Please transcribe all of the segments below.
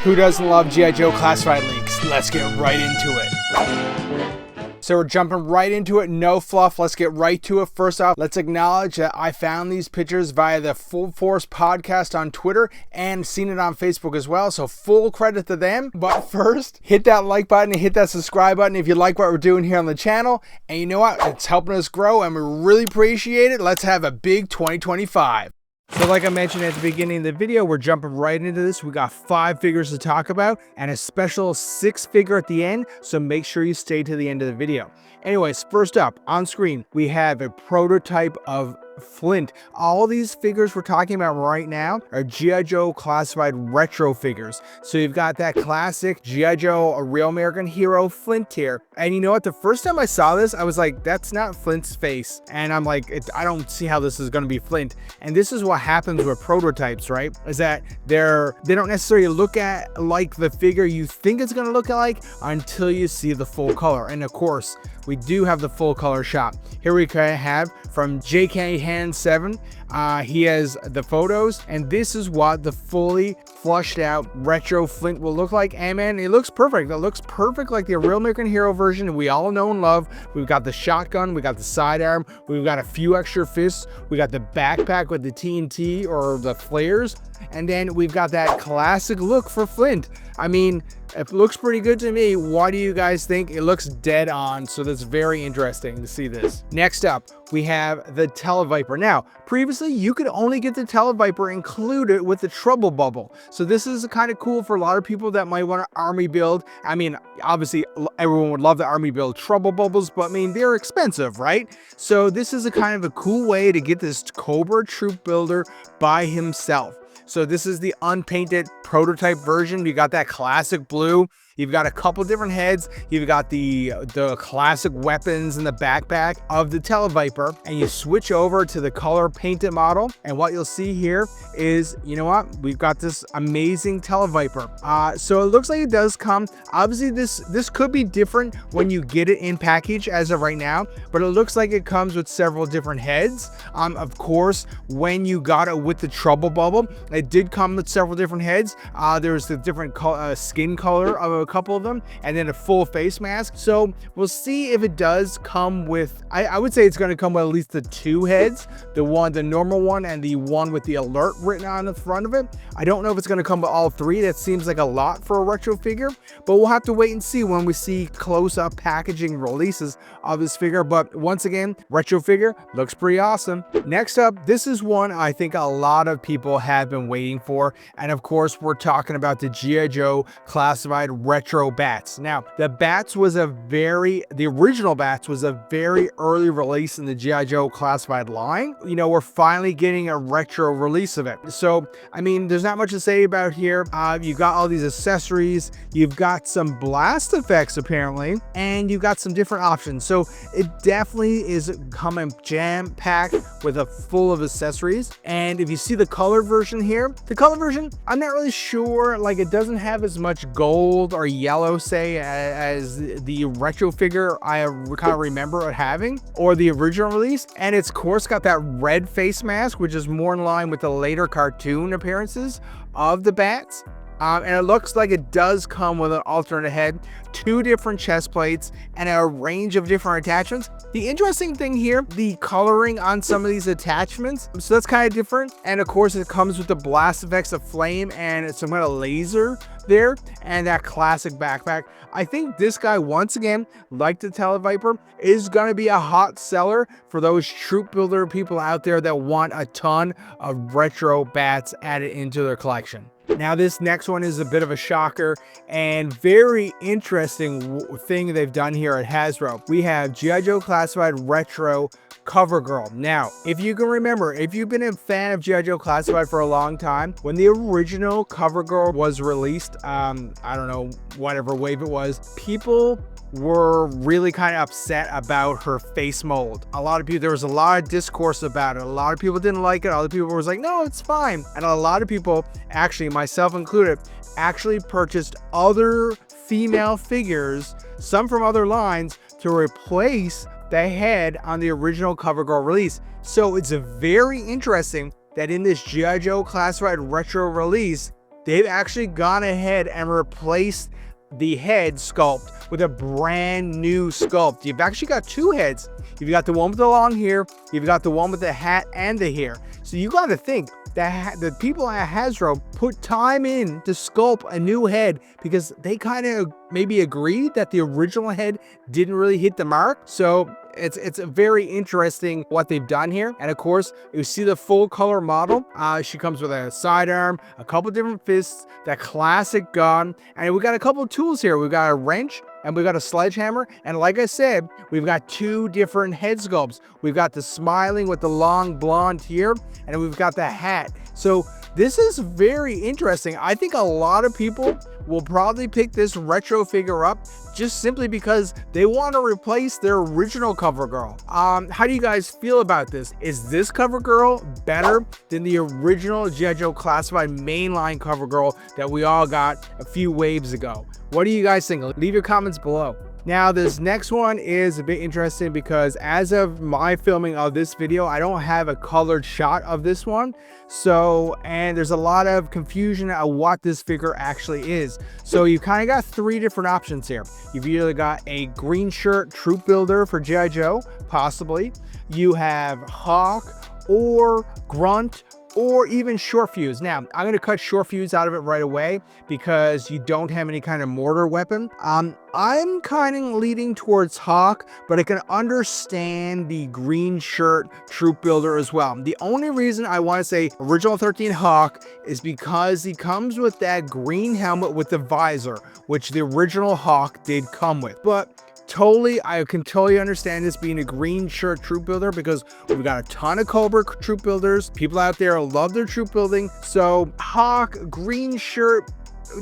Who doesn't love G.I. Joe Classified leaks? Let's get right into it. So we're jumping right into it, no fluff. Let's get right to it. First off, let's acknowledge that I found these pictures via the Full Force podcast on Twitter and seen it on Facebook as well. So full credit to them. But first, hit that like button and hit that subscribe button if you like what we're doing here on the channel. And you know what? It's helping us grow and we really appreciate it. Let's have a big 2025. So like I mentioned at the beginning of the video, we're jumping right into this. We got 5 figures to talk about and a special 6 figure at the end. So make sure you stay to the end of the video. Anyways, first up on screen, we have a prototype of Flint. All these figures we're talking about right now are G.I. Joe Classified Retro figures. So you've got that classic G.I. Joe, a real American hero Flint here. And you know what? The first time I saw this, I was like, that's not Flint's face. And I'm like, I don't see how this is going to be Flint. And this is what happens with prototypes, right? Is that they don't necessarily look at like the figure you think it's going to look like until you see the full color. And of course, we do have the full color shot. Here we have from J.K. Hand 7. He has the photos, and this is what the fully flushed out retro Flint will look like. And man, it looks perfect. It looks perfect like the real American hero version we all know and love. We've got the shotgun, we got the sidearm, we've got a few extra fists, we got the backpack with the TNT or the flares, and then we've got that classic look for Flint. I mean, it looks pretty good to me. What do you guys think? It looks dead on, so that's very interesting to see this. Next up, we have the Televiper. Now, previously, you could only get the Televiper included with the Trouble Bubble. So this is kind of cool for a lot of people that might want to army build. I mean, obviously, everyone would love the army build Trouble Bubbles, but I mean, they're expensive, right? So this is a kind of a cool way to get this Cobra Troop Builder by himself. So this is the unpainted prototype version. You got that classic blue. You've got a couple different heads. You've got the classic weapons in the backpack of the Televiper, and you switch over to the color painted model. And what you'll see here is, you know what? We've got this amazing Televiper. So it looks like it does come. Obviously, this could be different when you get it in package as of right now, but it looks like it comes with several different heads. Of course, when you got it with the Trouble Bubble, it did come with several different heads. There's the different skin color of a couple of them, and then a full face mask. So we'll see if it does come with, I would say it's going to come with at least the 2 heads, the normal one and the one with the alert written on the front of it. I don't know if it's going to come with all 3. That seems like a lot for a retro figure, but we'll have to wait and see when we see close-up packaging releases of this figure. But once again, retro figure looks pretty awesome. Next up, this is one I think a lot of people have been waiting for, and of course we're talking about the G.I. Joe Classified Retro Bats. Now, the original Bats was a very early release in the G.I. Joe Classified line. You know, we're finally getting a retro release of it. So, I mean, there's not much to say about here. You've got all these accessories, you've got some blast effects apparently, and you've got some different options. So it definitely is coming jam-packed with a full of accessories. And if you see the color version here, the color version, I'm not really sure, like it doesn't have as much gold or yellow, say, as the retro figure I kind of remember it having, or the original release. And it's of course got that red face mask, which is more in line with the later cartoon appearances of the Bats. And it looks like it does come with an alternate head, 2 different chest plates, and a range of different attachments. The interesting thing here, the coloring on some of these attachments, so that's kind of different. And of course, it comes with the blast effects of flame and some kind of laser there, and that classic backpack. I think this guy, once again, like the Televiper, is going to be a hot seller for those troop builder people out there that want a ton of retro Bats added into their collection. Now, this next one is a bit of a shocker and very interesting thing they've done here at Hasbro. We have G.I. Joe Classified Retro Cover Girl. Now, if you can remember, if you've been a fan of G.I. Joe Classified for a long time, when the original Cover Girl was released, I don't know, whatever wave it was, people were really kind of upset about her face mold. There was a lot of discourse about it. A lot of people didn't like it. Other people was like, no, it's fine. And a lot of people, actually myself included, actually purchased other female figures, some from other lines, to replace the head on the original Cover Girl release. So it's very interesting that in this G.I. Joe Classified Retro release, they've actually gone ahead and replaced the head sculpt with a brand new sculpt. You've actually got two heads. You've got the one with the long hair, you've got the one with the hat and the hair. So you got to think that the people at Hasbro put time in to sculpt a new head because they kind of maybe agreed that the original head didn't really hit the mark. So it's very interesting what they've done here. And of course, you see the full color model. She comes with a sidearm, a couple different fists, that classic gun, and we got a couple of tools here. We've got a wrench and we've got a sledgehammer. And like I said, we've got two different head sculpts. We've got the smiling with the long blonde here, and we've got the hat. So this is very interesting. I think a lot of people will probably pick this retro figure up just simply because they want to replace their original cover girl. How do you guys feel about this? Is this cover girl better than the original G.I. Joe Classified mainline cover girl that we all got a few waves ago? What do you guys think? Leave your comments below. Now, this next one is a bit interesting because as of my filming of this video, I don't have a colored shot of this one. And there's a lot of confusion of what this figure actually is. So you kind of got three different options here. You've either got a green shirt troop builder for G.I. Joe, possibly. You have Hawk or Grunt, or even Short Fuse. Now, I'm going to cut Short Fuse out of it right away because you don't have any kind of mortar weapon. I'm kind of leaning towards Hawk, but I can understand the green shirt troop builder as well. The only reason I want to say original 13 Hawk is because he comes with that green helmet with the visor, which the original Hawk did come with. But I can totally understand this being a green shirt troop builder because we've got a ton of Cobra troop builders. People out there love their troop building. So Hawk, green shirt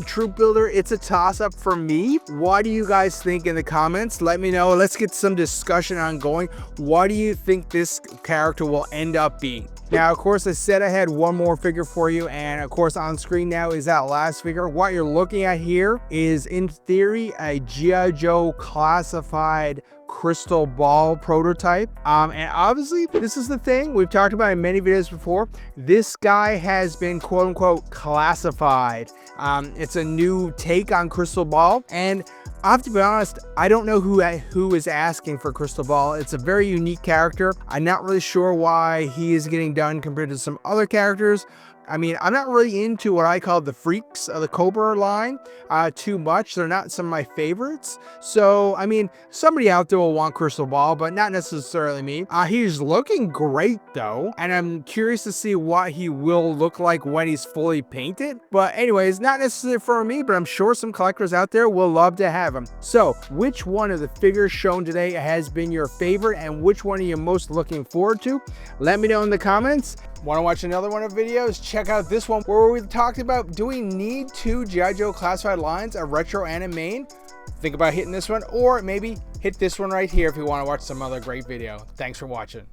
troop builder, it's a toss-up for me. What do you guys think in the comments? Let me know. Let's get some discussion ongoing. What do you think this character will end up being? Now, of course, I said I had one more figure for you, and of course on screen now is that last figure. What you're looking at here is, in theory, a G.I. Joe Classified crystal ball prototype. And obviously, this is the thing we've talked about in many videos before. This guy has been quote-unquote classified. It's a new take on crystal ball, and I have to be honest, I don't know who is asking for Crystal Ball. It's a very unique character. I'm not really sure why he is getting done compared to some other characters. I mean, I'm not really into what I call the freaks of the Cobra line too much. They're not some of my favorites. So, I mean, somebody out there will want Crystal Ball, but not necessarily me. He's looking great though, and I'm curious to see what he will look like when he's fully painted. But anyways, not necessarily for me, but I'm sure some collectors out there will love to have him. So, which one of the figures shown today has been your favorite, and which one are you most looking forward to? Let me know in the comments. Want to watch another one of videos? Check out this one where we talked about, do we need two G.I. Joe Classified lines, a retro and a main? Think about hitting this one, or maybe hit this one right here if you want to watch some other great video. Thanks for watching.